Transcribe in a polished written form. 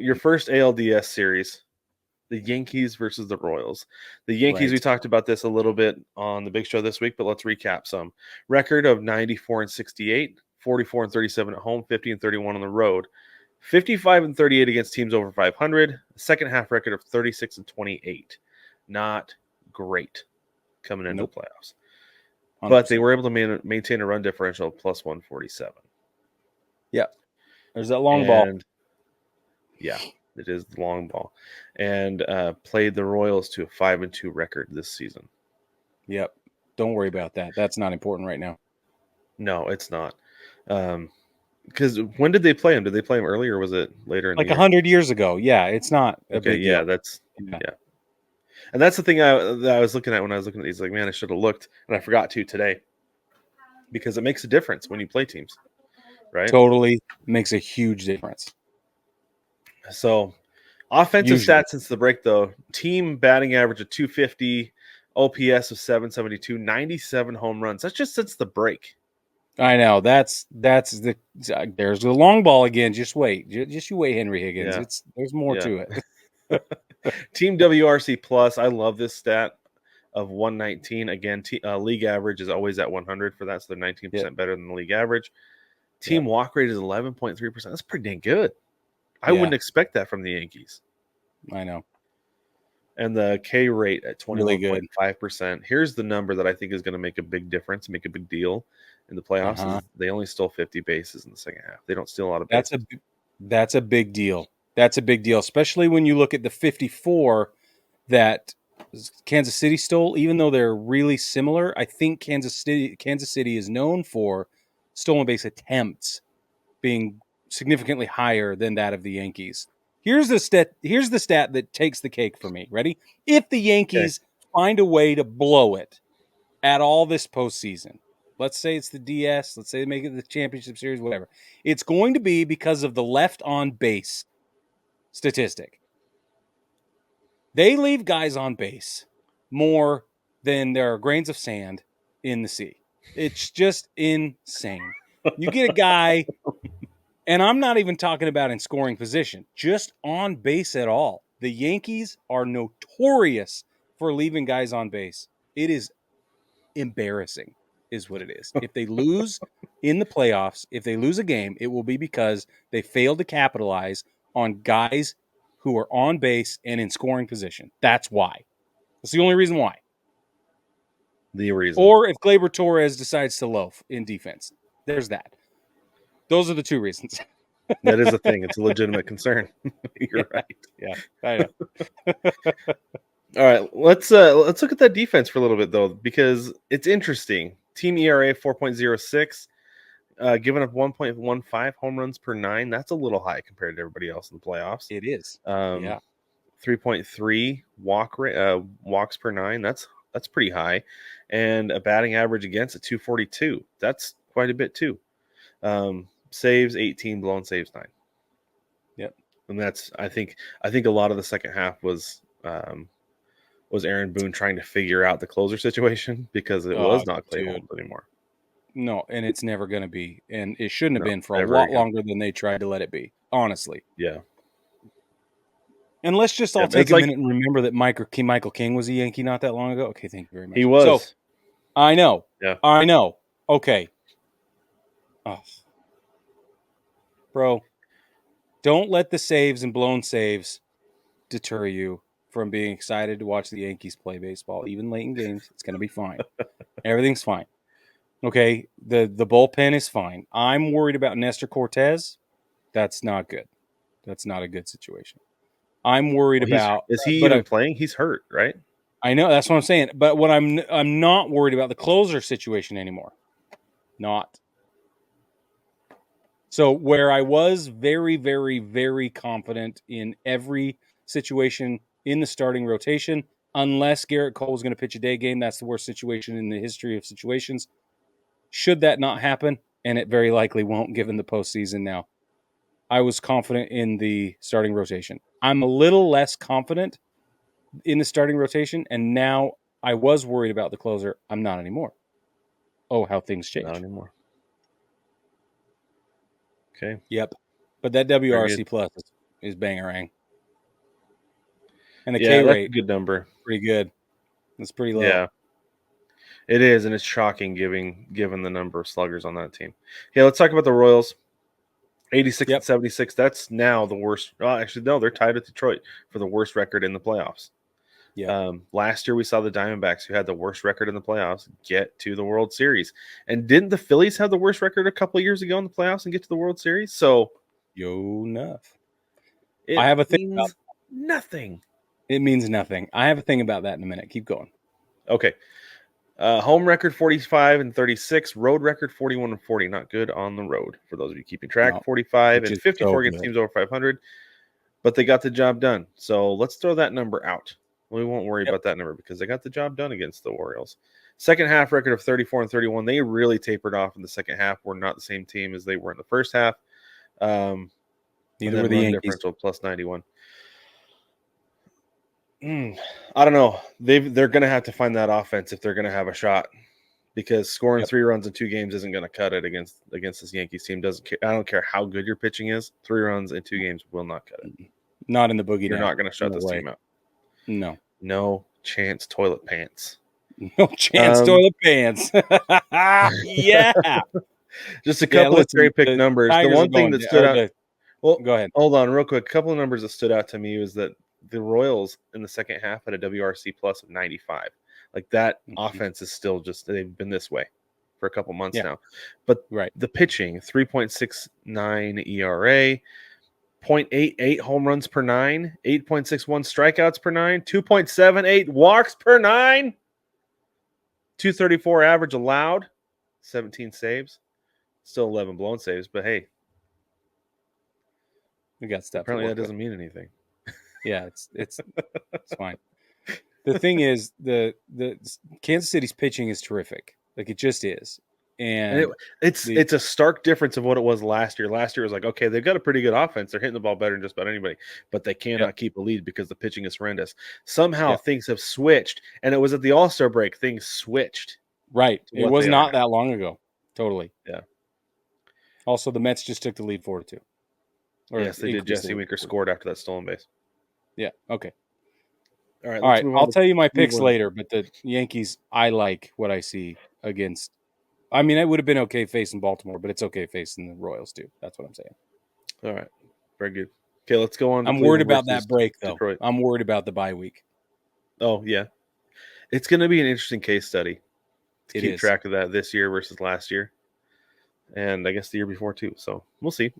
your first ALDS series, the Yankees versus the Royals. The Yankees, we Right. talked about this a little bit on the big show this week, but let's recap some. Record of 94-68, 44-37 at home, 50-31 on the road. 55-38 against teams over 500. Second half record of 36-28. Not great coming into Nope. the playoffs. 100%. But they were able to maintain a run differential of plus 147. Yeah. There's that long ball. Yeah, it is the long ball. And played the Royals to a 5-2 record this season. Yep. Don't worry about that. That's not important right now. No, it's not. Because when did they play him? Did they play him early or was it later in the Like year? 100 years ago. Yeah, it's not a Okay, big yeah, deal. yeah. And that's the thing that I was looking at when I was looking at these. Like, man, I should have looked, and I forgot to today because it makes a difference when you play teams, right? Totally makes a huge difference. So, offensive Usually. stats since the break, though: team batting average of 250, OPS of 772, 97 home runs. That's just since the break. I know. That's there's the long ball again. Just wait. Just you wait, Henry Higgins. Yeah, There's more yeah. to it. Team WRC plus. I love this stat of 119. Again, league average is always at 100 for that, so they're 19% Yeah. better than the league average. Yeah. Team walk rate is 11.3%. That's pretty dang good. I Yeah. wouldn't expect that from the Yankees. I know. And the K rate at Really good. 21.5%. Here's the number that I think is going to make a big difference, make a big deal in the playoffs. Uh-huh. Is they only stole 50 bases in the second half. They don't steal a lot of That's bases. that's a big deal. That's a big deal, especially when you look at the 54 that Kansas City stole. Even though they're really similar, I think Kansas City is known for stolen base attempts being significantly higher than that of the Yankees. Here's the stat that takes the cake for me. Ready? If the Okay. Yankees find a way to blow it at all this postseason, let's say it's the DS, let's say they make it the championship series, whatever, it's going to be because of the left on base statistic. They leave guys on base more than there are grains of sand in the sea. It's just insane. You get a guy, and I'm not even talking about in scoring position, just on base at all. The Yankees are notorious for leaving guys on base. It is embarrassing, is what it is. If they lose in the playoffs, if they lose a game, it will be because they failed to capitalize on guys who are on base and in scoring position. That's why. That's the only reason why. The reason. Or if Gleyber Torres decides to loaf in defense. There's that. Those are the two reasons. That is a thing. It's a legitimate concern. You're right. Yeah, I know. All right, let's look at that defense for a little bit though, because it's interesting. Team ERA 4.06, giving up 1.15 home runs per nine. That's a little high compared to everybody else in the playoffs. It is. Um, Yeah. 3.3 walks per nine. That's pretty high, and a batting average against at 242. That's quite a bit too. Saves 18, blown saves 9. Yep. And that's I think a lot of the second half was Aaron Boone trying to figure out the closer situation because it Oh, was not Clay dude. Holmes anymore. No, and it's never going to be. And it shouldn't have No, been for a never lot again. longer than they tried to let it be, honestly. Yeah. And let's just all Yeah, take it's a like minute and remember that Michael King was a Yankee not that long ago. Okay, thank you very much. he So, was. I know. Yeah. I know. Okay. Oh. Bro, don't let the saves and blown saves deter you from being excited to watch the Yankees play baseball, even late in games. It's going to be fine. Everything's fine. Okay, the bullpen is fine. I'm worried about Nestor Cortez. That's not good. That's not a good situation. I'm worried Well, about, is he but even playing? He's hurt, right? I know that's what I'm saying. But what I'm not worried about the closer situation anymore. Not. So where I was very, very, very confident in every situation in the starting rotation, unless Garrett Cole was going to pitch a day game, that's the worst situation in the history of situations. Should that not happen, and it very likely won't given the postseason now, I was confident in the starting rotation. I'm a little less confident in the starting rotation, and now I was worried about the closer. I'm not anymore. Oh, how things Not change. anymore. Okay. Yep. But that Very good. WRC plus is Bangarang. And the Yeah, K that's a rate, good number. pretty good. It's pretty low. Yeah, it is, and it's shocking given the number of sluggers on that team. Yeah, let's talk about the Royals. 86 and Yep. 76. That's now the worst. Oh, actually, no, they're tied with Detroit for the worst record in the playoffs. Yep. Last year, we saw the Diamondbacks, who had the worst record in the playoffs, get to the World Series. And didn't the Phillies have the worst record a couple of years ago in the playoffs and get to the World Series? So Yo, enough. it I have a thing about means nothing. it means nothing. I have a thing about that in a minute. Keep going. Okay. Home record 45 and 36, road record 41 and 40. Not good on the road for those of you keeping track. No, 45 which and is so 54 against good. teams over 500, but they got the job done. So let's throw that number out. We won't worry about that number because they got the job done against the Orioles. Second half record of 34 and 31. They really tapered off in the second half. We're not the same team as they were in the first half. Neither and were then the run Yankees. differential plus 91. I don't know. They're going to have to find that offense if they're going to have a shot, because scoring 3 runs in 2 games isn't going to cut it against this Yankees team. I don't care how good your pitching is. 3 runs in 2 games will not cut it. Not in the boogie You're down. not going to shut No this way. team out. No. No chance. Toilet pants. No chance. Toilet pants. Yeah. Just a couple of cherry pick numbers. The one thing that stood out. Well, go ahead. Hold on, real quick. A couple of numbers that stood out to me was that the Royals in the second half had a WRC plus of 95. Like that offense is still they've been this way for a couple months now. But the pitching, 3.69 ERA, 0.88 home runs per 9, 8.61 strikeouts per 9, 2.78 walks per 9, 234 average allowed, 17 saves, still 11 blown saves. But hey, we got stuff. Apparently, that doesn't mean anything. Yeah, it's fine. The thing is, the Kansas City's pitching is terrific. Like, it just is. And it's a stark difference of what it was last year. Last year was like, okay, they've got a pretty good offense. They're hitting the ball better than just about anybody, but they cannot keep a lead because the pitching is horrendous. Somehow things have switched, and it was at the All-Star break. Things switched. Right. It was not that long ago. Totally. Yeah. Also, the Mets just took the lead 4-2. Yes, they did. Jesse Winker scored after that stolen base. Yeah. Okay. All right. All right. I'll tell you my picks later, but the Yankees, I like what I see against. I mean, it would have been okay facing Baltimore, but it's okay facing the Royals too. That's what I'm saying. All right. Very good. Okay, let's go on to I'm worried about that break, though. Detroit. I'm worried about the bye week. Oh, yeah. It's going to be an interesting case study to keep track of that this year versus last year. And I guess the year before, too. So we'll see.